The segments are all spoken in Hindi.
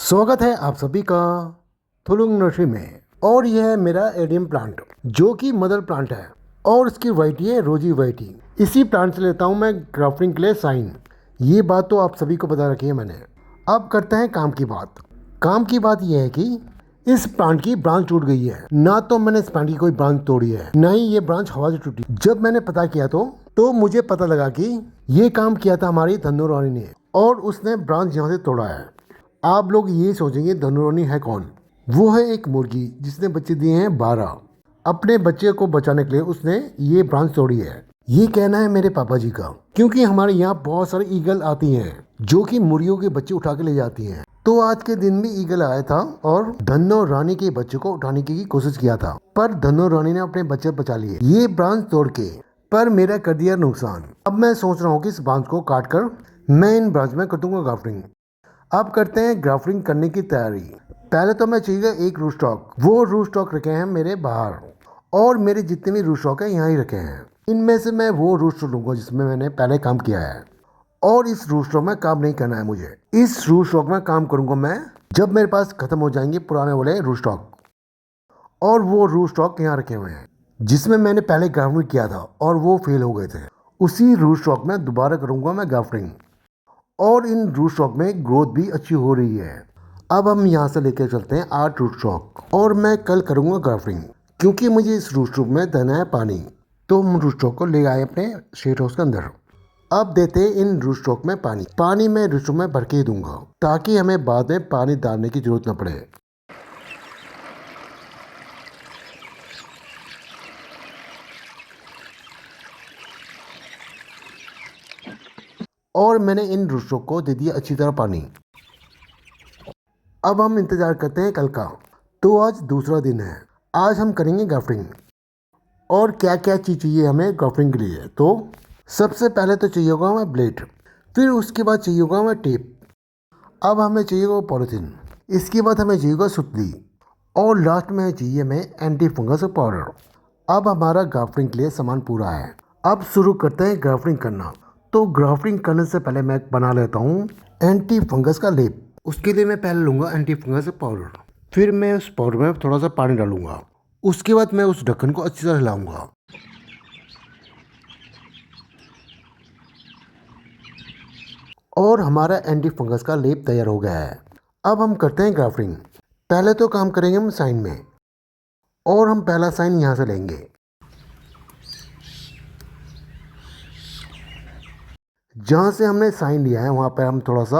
स्वागत है आप सभी का थुलुंग नर्सरी में। और यह है मेरा एडियम प्लांट जो कि मदर प्लांट है और इसकी वैरायटी है रोजी वैरायटी। इसी प्लांट से लेता हूँ मैं ग्राफ्टिंग के लिए साइन। ये बात तो आप सभी को बता रखी है मैंने। अब करते हैं काम की बात। काम की बात यह है कि इस प्लांट की ब्रांच टूट गई है। ना तो मैंने इस प्लांट की कोई ब्रांच तोड़ी है, ना ही ये ब्रांच हवा से टूटी। जब मैंने पता किया तो मुझे पता लगा कि ये काम किया था हमारी धनु रानी ने और उसने ब्रांच यहाँ से तोड़ा है। आप लोग ये सोचेंगे धनु रानी है कौन? वो है एक मुर्गी जिसने बच्चे दिए हैं 12। अपने बच्चे को बचाने के लिए उसने ये ब्रांच तोड़ी है। ये कहना है मेरे पापा जी का, क्योंकि हमारे यहाँ बहुत सारे ईगल आती हैं जो कि मुर्गियों के बच्चे उठा के ले जाती हैं। तो आज के दिन भी ईगल आया था और धनु रानी के बच्चे को उठाने की कोशिश किया था, पर धनु रानी ने अपने बच्चे बचा लिए ये ब्रांच तोड़ के। पर मेरा कर दिया नुकसान। अब मैं सोच रहा हूँ कि इस ब्रांच को काट कर मैं इन ब्रांच में कर दूंगा ग्राफ्टिंग। अब करते हैं ग्राफ्टिंग करने की तैयारी। पहले तो मैं चाहिए एक रूट स्टॉक। वो रूट स्टॉक रखे हैं मेरे बाहर और मेरे जितने भी रूट स्टॉक है यहाँ ही रखे हैं। इनमें से मैं वो रूट स्टॉक लूँगा जिसमें मैंने पहले काम किया है और इस रूट स्टॉक में काम नहीं करना है मुझे। इस रूट स्टॉक में काम करूँगा मैं जब मेरे पास खत्म हो जाएंगे पुराने वाले रूट स्टॉक। और वो रूट स्टॉक यहाँ रखे हुए हैं जिसमें मैंने पहले ग्राफ्टिंग किया था और वो फेल हो गए थे। उसी रूट स्टॉक में दोबारा करूँगा मैं ग्राफ्टिंग और इन रूट स्टॉक में ग्रोथ भी अच्छी हो रही है। अब हम यहाँ से लेकर चलते हैं 8 रूट स्टॉक और मैं कल करूँगा ग्राफ्टिंग, क्योंकि मुझे इस रूट स्टॉक में देना है पानी। तो हम रूट स्टॉक को ले आए अपने शेड हाउस के अंदर। अब देते हैं इन रूट स्टॉक में पानी मैं रूट स्टॉक में भर के ही दूंगा ताकि हमें बाद में पानी डालने की जरूरत न पड़े। और मैंने इन रूट स्टॉक को दे दिया अच्छी तरह पानी। अब हम इंतज़ार करते हैं कल का। तो आज दूसरा दिन है। आज हम करेंगे ग्राफ्टिंग। और क्या क्या चीज़ चाहिए हमें ग्राफ्टिंग के लिए? तो सबसे पहले तो चाहिए होगा हमें ब्लेड, फिर उसके बाद चाहिए होगा हमें टेप, अब हमें चाहिए होगा पॉलीथीन, इसके बाद हमें चाहिए होगा सुतली और लास्ट में चाहिए हमें एंटी फंगस पाउडर। अब हमारा ग्राफ्टिंग के लिए सामान पूरा है। अब शुरू करते हैं ग्राफ्टिंग करना। तो ग्राफ्टिंग करने से पहले मैं बना लेता हूँ एंटी फंगस का लेप। उसके लिए मैं पहले लूँगा एंटी फंगस पाउडर, फिर मैं उस पाउडर में थोड़ा सा पानी डालूंगा। उसके बाद मैं उस ढक्कन को अच्छी तरह हिलाऊंगा। और हमारा एंटी फंगस का लेप तैयार हो गया है। अब हम करते हैं ग्राफ्टिंग। पहले तो काम करेंगे हम साइन में और हम पहला साइन यहाँ से लेंगे। जहाँ से हमने साइन लिया है वहाँ पर हम थोड़ा सा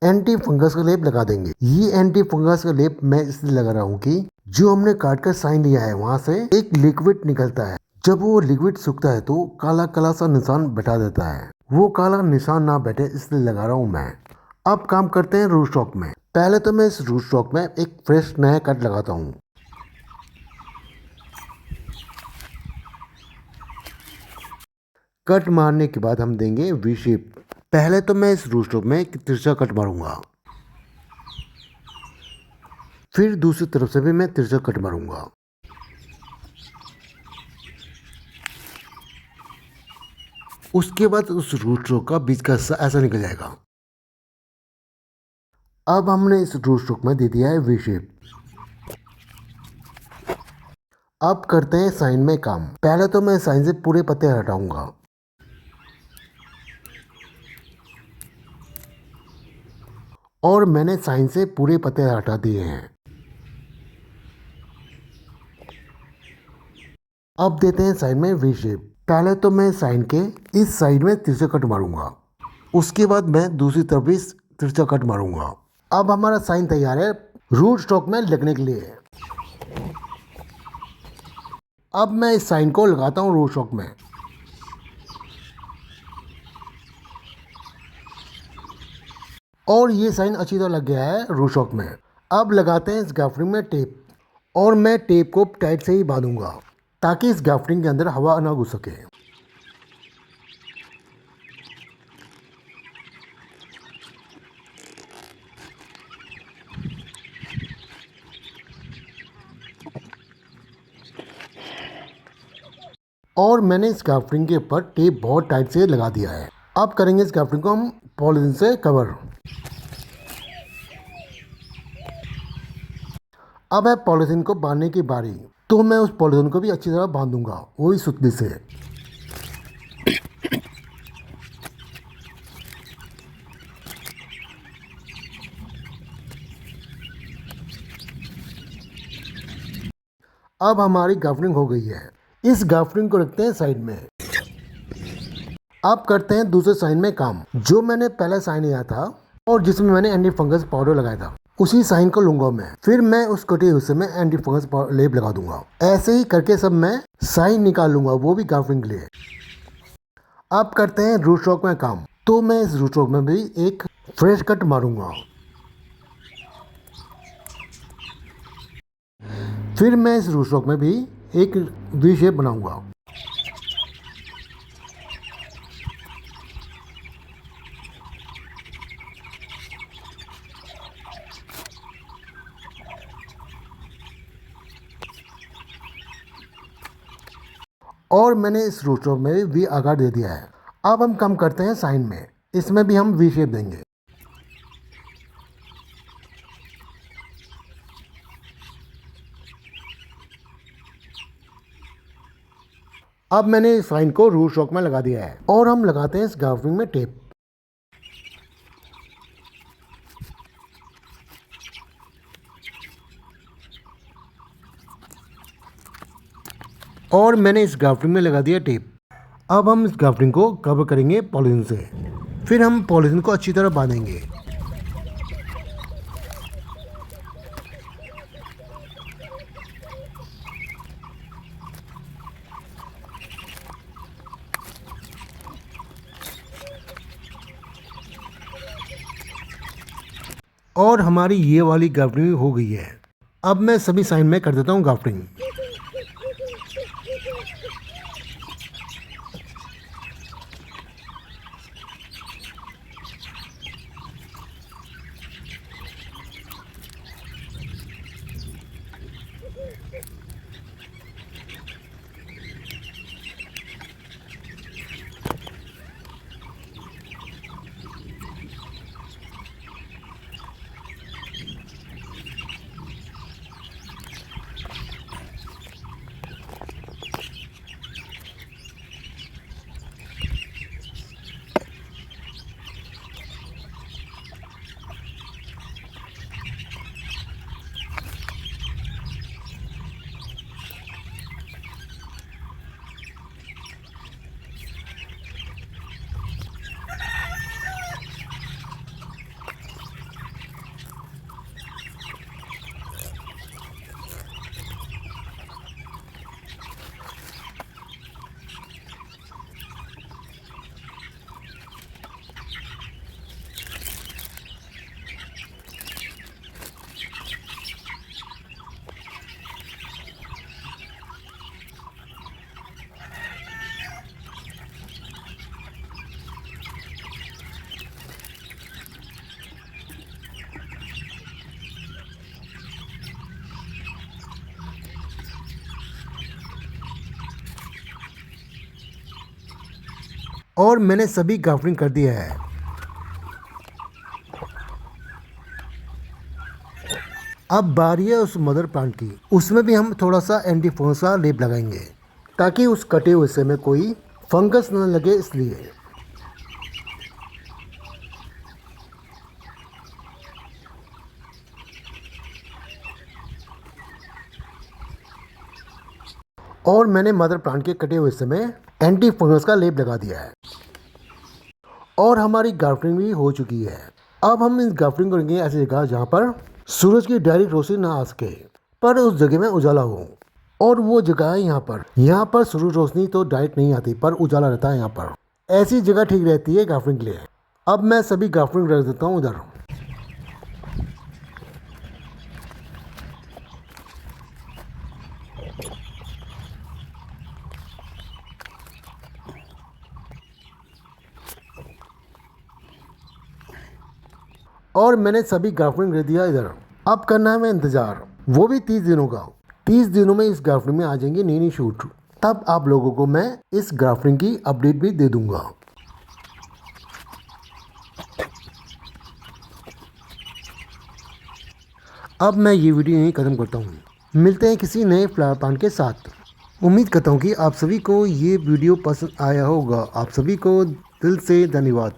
एंटी फंगस का लेप लगा देंगे। ये एंटी फंगस का लेप मैं इसलिए लगा रहा हूँ कि जो हमने काट कर साइन लिया है वहाँ से एक लिक्विड निकलता है। जब वो लिक्विड सूखता है तो काला काला सा निशान बैठा देता है। वो काला निशान ना बैठे इसलिए लगा रहा हूँ मैं। अब काम करते हैं रूट स्टॉक में। पहले तो मैं इस रूट स्टॉक में एक फ्रेश नया कट लगाता हूँ। कट मारने के बाद हम देंगे वी शेप। पहले तो मैं इस रूट स्टॉक में एक तिरछा कट मारूंगा, फिर दूसरी तरफ से भी मैं तिरछा कट मारूंगा। उसके बाद उस रूट स्टॉक का बीच का हिस्सा ऐसा निकल जाएगा। अब हमने इस रूट स्टॉक में दे दिया है वी शेप। अब करते हैं साइन में काम। पहले तो मैं साइन से पूरे पत्ते हटाऊंगा। और मैंने साइन से पूरे पत्ते हटा दिए हैं। अब देते हैं साइन में वी शेप। पहले तो मैं साइन के इस साइड में तिरछा कट मारूंगा, उसके बाद मैं दूसरी तरफ भी तिरछा कट मारूंगा। अब हमारा साइन तैयार है रूट स्टॉक में लगने के लिए। अब मैं इस साइन को लगाता हूँ रूट स्टॉक में। और ये साइन अच्छी तरह लग गया है रूट स्टॉक में। अब लगाते हैं इस ग्राफ्टिंग में टेप और मैं टेप को टाइट से ही बांधूंगा ताकि इस ग्राफ्टिंग के अंदर हवा ना घुस सके। और मैंने इस ग्राफ्टिंग के ऊपर टेप बहुत टाइट से लगा दिया है। अब करेंगे इस ग्राफ्टिंग को हम पॉलीथीन से कवर। अब है पॉलीथीन को बांधने की बारी। तो मैं उस पॉलीथीन को भी अच्छी तरह बांधूंगा, वही सुतली से। अब हमारी गाफरिंग हो गई है। इस गाफरिंग को रखते हैं साइड में। अब करते हैं दूसरे साइन में काम। जो मैंने पहला साइन लिया था और जिसमें मैंने एंटी फंगस पाउडर लगाया था, उसी साइन को लूंगा मैं। फिर मैं उस कटे हिस्से में एंटी फंगस लेप लगा दूंगा। ऐसे ही करके सब मैं साइन निकाल लूंगा, वो भी गाफरिंग के लिए। अब करते हैं रूट स्ट्रोक में काम। तो मैं इस रूट स्ट्रोक में भी एक फ्रेश कट मारूंगा। फिर मैं इस रूट स्ट्रोक में भी एक वी शेप बनाऊंगा। और मैंने इस रूट स्ट्रोक में वी आकार दे दिया है। अब हम कम करते हैं साइन में। इसमें भी हम वी शेप देंगे। अब मैंने इस साइन को रूट स्ट्रोक में लगा दिया है और हम लगाते हैं इस गाफरिंग में टेप। और मैंने इस गाफरिंग में लगा दिया टेप। अब हम इस गाफरिंग को कवर करेंगे पॉलीथीन से। फिर हम पॉलीथीन को अच्छी तरह बांधेंगे। और हमारी ये वाली गाफरिंग हो गई है। अब मैं सभी साइन में कर देता हूँ गाफरिंग। और मैंने सभी गाफरिंग कर दिया है। अब बारी है उस मदर प्लांट की। उसमें भी हम थोड़ा सा एंटी फंगस का लेप लगाएंगे ताकि उस कटे हुए हिस्से में कोई फंगस न लगे, इसलिए। और मैंने मदर प्लांट के कटे हुए हिस्से में एंटी फंगस का लेप लगा दिया है। और हमारी गाफरिंग भी हो चुकी है। अब हम इस गाफरिंग को रखेंगे ऐसी जगह जहाँ पर सूरज की डायरेक्ट रोशनी ना आ सके, पर उस जगह में उजाला हो। और वो जगह है यहाँ पर। यहाँ पर सूरज रोशनी तो डायरेक्ट नहीं आती, पर उजाला रहता है यहाँ पर। ऐसी जगह ठीक रहती है गाफरिंग के लिए। अब मैं सभी गाफरिंग रख देता हूँ उधर। और मैंने सभी गाफरिंग रख दिया इधर। अब करना है मैं इंतज़ार, वो भी 30 दिनों का। 30 दिनों में इस गाफरिंग में आ जाएंगी नई नई शूट। तब आप लोगों को मैं इस गाफरिंग की अपडेट भी दे दूंगा। अब मैं ये वीडियो यहीं ख़त्म करता हूँ। मिलते हैं किसी नए फ्लावर प्लांट के साथ। उम्मीद करता हूँ कि आप सभी को ये वीडियो पसंद आया होगा। आप सभी को दिल से धन्यवाद।